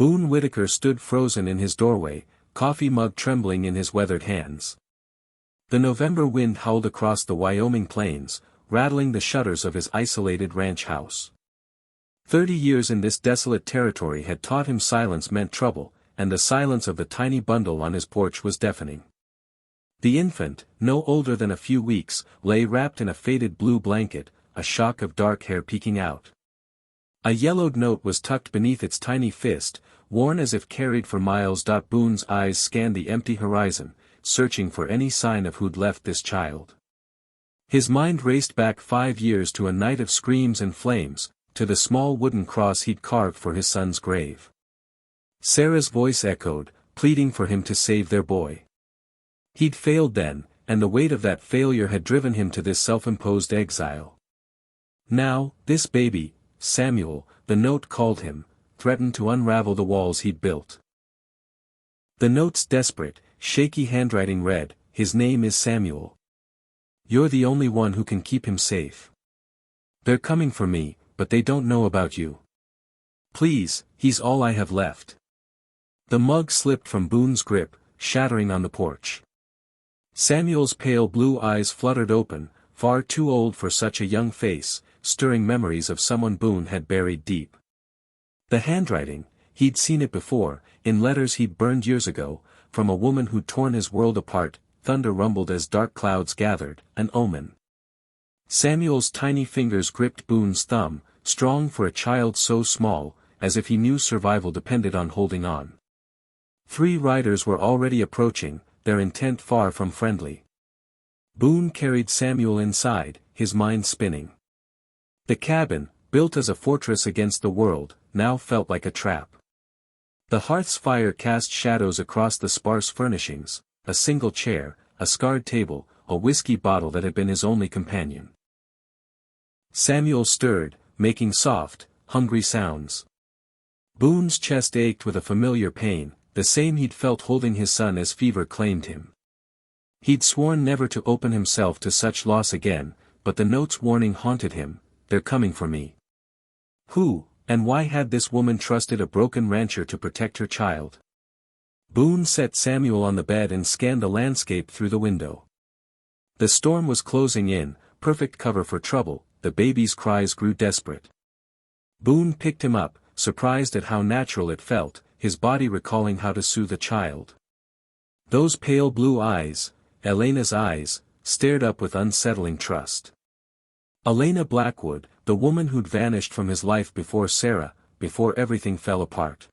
Boone Whitaker stood frozen in his doorway, coffee mug trembling in his weathered hands. The November wind howled across the Wyoming plains, rattling the shutters of his isolated ranch house. 30 years in this desolate territory had taught him silence meant trouble, and the silence of the tiny bundle on his porch was deafening. The infant, no older than a few weeks, lay wrapped in a faded blue blanket, a shock of dark hair peeking out. A yellowed note was tucked beneath its tiny fist, worn as if carried for miles. Boone's eyes scanned the empty horizon, searching for any sign of who'd left this child. His mind raced back 5 years to a night of screams and flames, to the small wooden cross he'd carved for his son's grave. Sarah's voice echoed, pleading for him to save their boy. He'd failed then, and the weight of that failure had driven him to this self-imposed exile. Now, this baby, Samuel, the note called him, threatened to unravel the walls he'd built. The note's desperate, shaky handwriting read, "His name is Samuel. You're the only one who can keep him safe. They're coming for me, but they don't know about you. Please, he's all I have left." The mug slipped from Boone's grip, shattering on the porch. Samuel's pale blue eyes fluttered open, far too old for such a young face, stirring memories of someone Boone had buried deep. The handwriting, he'd seen it before, in letters he'd burned years ago, from a woman who'd torn his world apart. Thunder rumbled as dark clouds gathered, an omen. Samuel's tiny fingers gripped Boone's thumb, strong for a child so small, as if he knew survival depended on holding on. 3 riders were already approaching, their intent far from friendly. Boone carried Samuel inside, his mind spinning. The cabin, built as a fortress against the world, now felt like a trap. The hearth's fire cast shadows across the sparse furnishings, a single chair, a scarred table, a whiskey bottle that had been his only companion. Samuel stirred, making soft, hungry sounds. Boone's chest ached with a familiar pain, the same he'd felt holding his son as fever claimed him. He'd sworn never to open himself to such loss again, but the note's warning haunted him, "They're coming for me." Who, and why had this woman trusted a broken rancher to protect her child? Boone set Samuel on the bed and scanned the landscape through the window. The storm was closing in, perfect cover for trouble. The baby's cries grew desperate. Boone picked him up, surprised at how natural it felt, his body recalling how to soothe a child. Those pale blue eyes, Elena's eyes, stared up with unsettling trust. Elena Blackwood, the woman who'd vanished from his life before Sarah, before everything fell apart.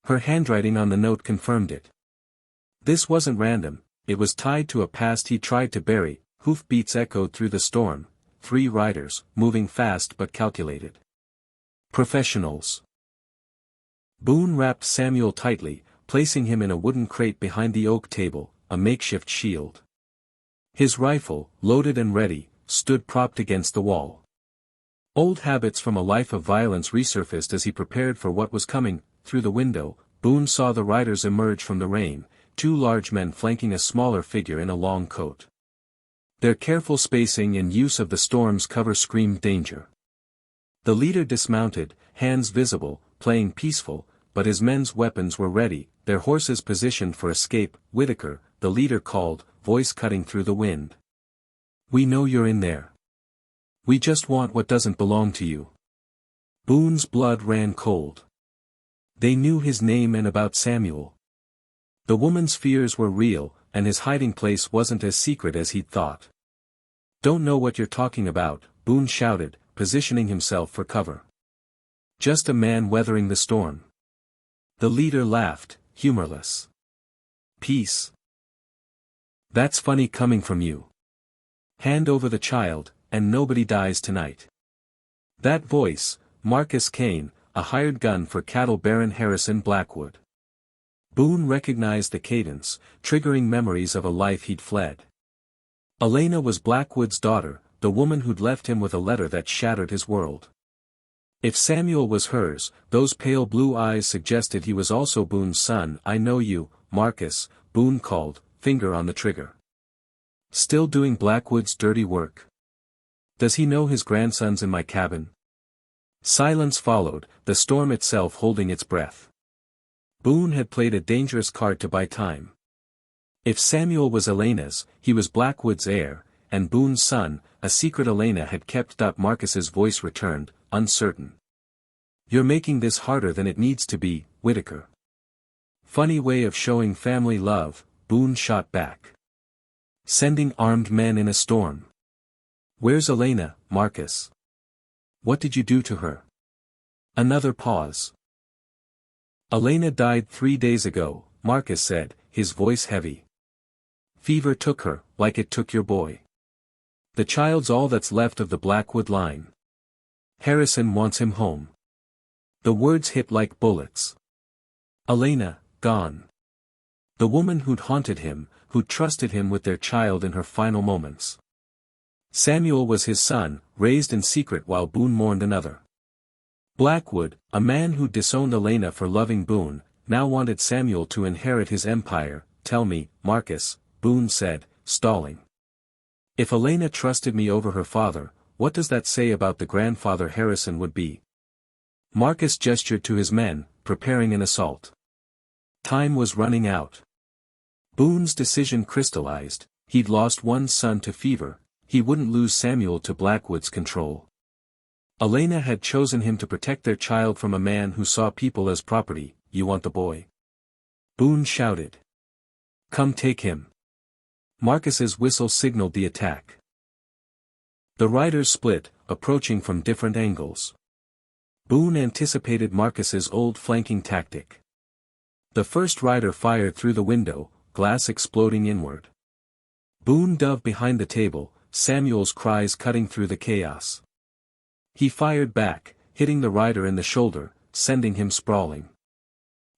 Her handwriting on the note confirmed it. This wasn't random, it was tied to a past he tried to bury. Hoofbeats echoed through the storm, 3 riders, moving fast but calculated. Professionals. Boone wrapped Samuel tightly, placing him in a wooden crate behind the oak table, a makeshift shield. His rifle, loaded and ready, stood propped against the wall. Old habits from a life of violence resurfaced as he prepared for what was coming. Through the window, Boone saw the riders emerge from the rain, 2 large men flanking a smaller figure in a long coat. Their careful spacing and use of the storm's cover screamed danger. The leader dismounted, hands visible, playing peaceful, but his men's weapons were ready, their horses positioned for escape. "Whitaker," the leader called, voice cutting through the wind. "We know you're in there. We just want what doesn't belong to you." Boone's blood ran cold. They knew his name and about Samuel. The woman's fears were real, and his hiding place wasn't as secret as he'd thought. "Don't know what you're talking about," Boone shouted, positioning himself for cover. "Just a man weathering the storm." The leader laughed, humorless. "Peace? That's funny coming from you. Hand over the child, and nobody dies tonight." That voice, Marcus Kane, a hired gun for cattle baron Harrison Blackwood. Boone recognized the cadence, triggering memories of a life he'd fled. Elena was Blackwood's daughter, the woman who'd left him with a letter that shattered his world. If Samuel was hers, those pale blue eyes suggested he was also Boone's son. "I know you, Marcus," Boone called, finger on the trigger. "Still doing Blackwood's dirty work? Does he know his grandson's in my cabin?" Silence followed, the storm itself holding its breath. Boone had played a dangerous card to buy time. If Samuel was Elena's, he was Blackwood's heir, and Boone's son, a secret Elena had kept. Marcus's voice returned, uncertain. You're making this harder than it needs to be, Whitaker. Funny way of showing family love, Boone shot back. Sending armed men in a storm. Where's Elena, Marcus? What did you do to her? Another pause. Elena died 3 days ago, Marcus said, his voice heavy. Fever took her, like it took your boy. The child's all that's left of the Blackwood line. Harrison wants him home. The words hit like bullets. Elena, gone. The woman who'd haunted him, who'd trusted him with their child in her final moments. Samuel was his son, raised in secret while Boone mourned another. Blackwood, a man who'd disowned Elena for loving Boone, now wanted Samuel to inherit his empire. Tell me, Marcus, Boone said, stalling. If Elena trusted me over her father, what does that say about the grandfather Harrison would be? Marcus gestured to his men, preparing an assault. Time was running out. Boone's decision crystallized. He'd lost one son to fever, he wouldn't lose Samuel to Blackwood's control. Elena had chosen him to protect their child from a man who saw people as property. You want the boy? Boone shouted. Come take him. Marcus's whistle signaled the attack. The riders split, approaching from different angles. Boone anticipated Marcus's old flanking tactic. The first rider fired through the window, glass exploding inward. Boone dove behind the table, Samuel's cries cutting through the chaos. He fired back, hitting the rider in the shoulder, sending him sprawling.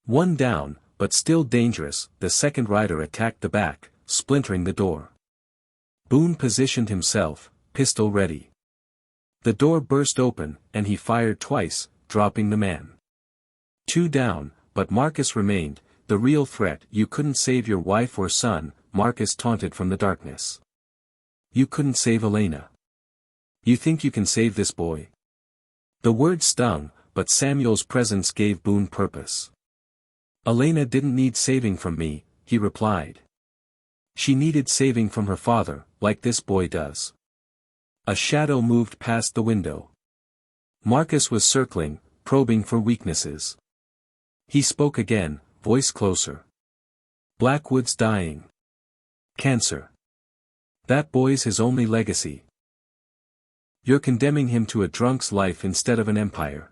One down, but still dangerous, the second rider attacked the back, splintering the door. Boone positioned himself, pistol ready. The door burst open, and he fired twice, dropping the man. 2 down, but Marcus remained, the real threat. You couldn't save your wife or son, Marcus taunted from the darkness. You couldn't save Elena. You think you can save this boy? The word stung, but Samuel's presence gave Boone purpose. Elena didn't need saving from me, he replied. She needed saving from her father, like this boy does. A shadow moved past the window. Marcus was circling, probing for weaknesses. He spoke again, voice closer. Blackwood's dying. Cancer. That boy's his only legacy. You're condemning him to a drunk's life instead of an empire.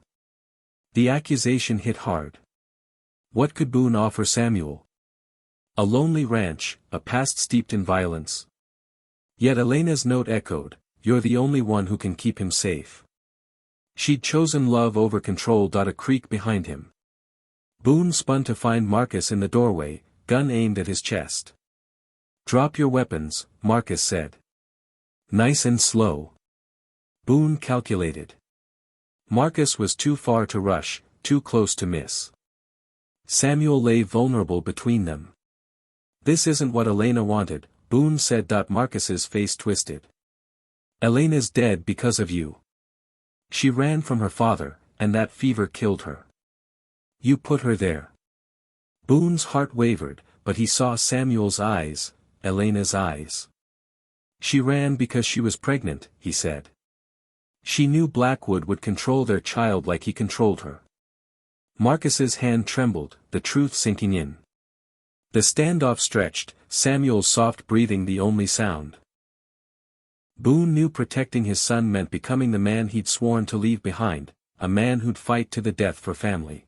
The accusation hit hard. What could Boone offer Samuel? A lonely ranch, a past steeped in violence. Yet Elena's note echoed, you're the only one who can keep him safe. She'd chosen love over control. A creak behind him. Boone spun to find Marcus in the doorway, gun aimed at his chest. Drop your weapons, Marcus said. Nice and slow. Boone calculated. Marcus was too far to rush, too close to miss. Samuel lay vulnerable between them. This isn't what Elena wanted, Boone said. Marcus's face twisted. Elena's dead because of you. She ran from her father, and that fever killed her. You put her there. Boone's heart wavered, but he saw Samuel's eyes, Elena's eyes. She ran because she was pregnant, he said. She knew Blackwood would control their child like he controlled her. Marcus's hand trembled, the truth sinking in. The standoff stretched, Samuel's soft breathing the only sound. Boone knew protecting his son meant becoming the man he'd sworn to leave behind, a man who'd fight to the death for family.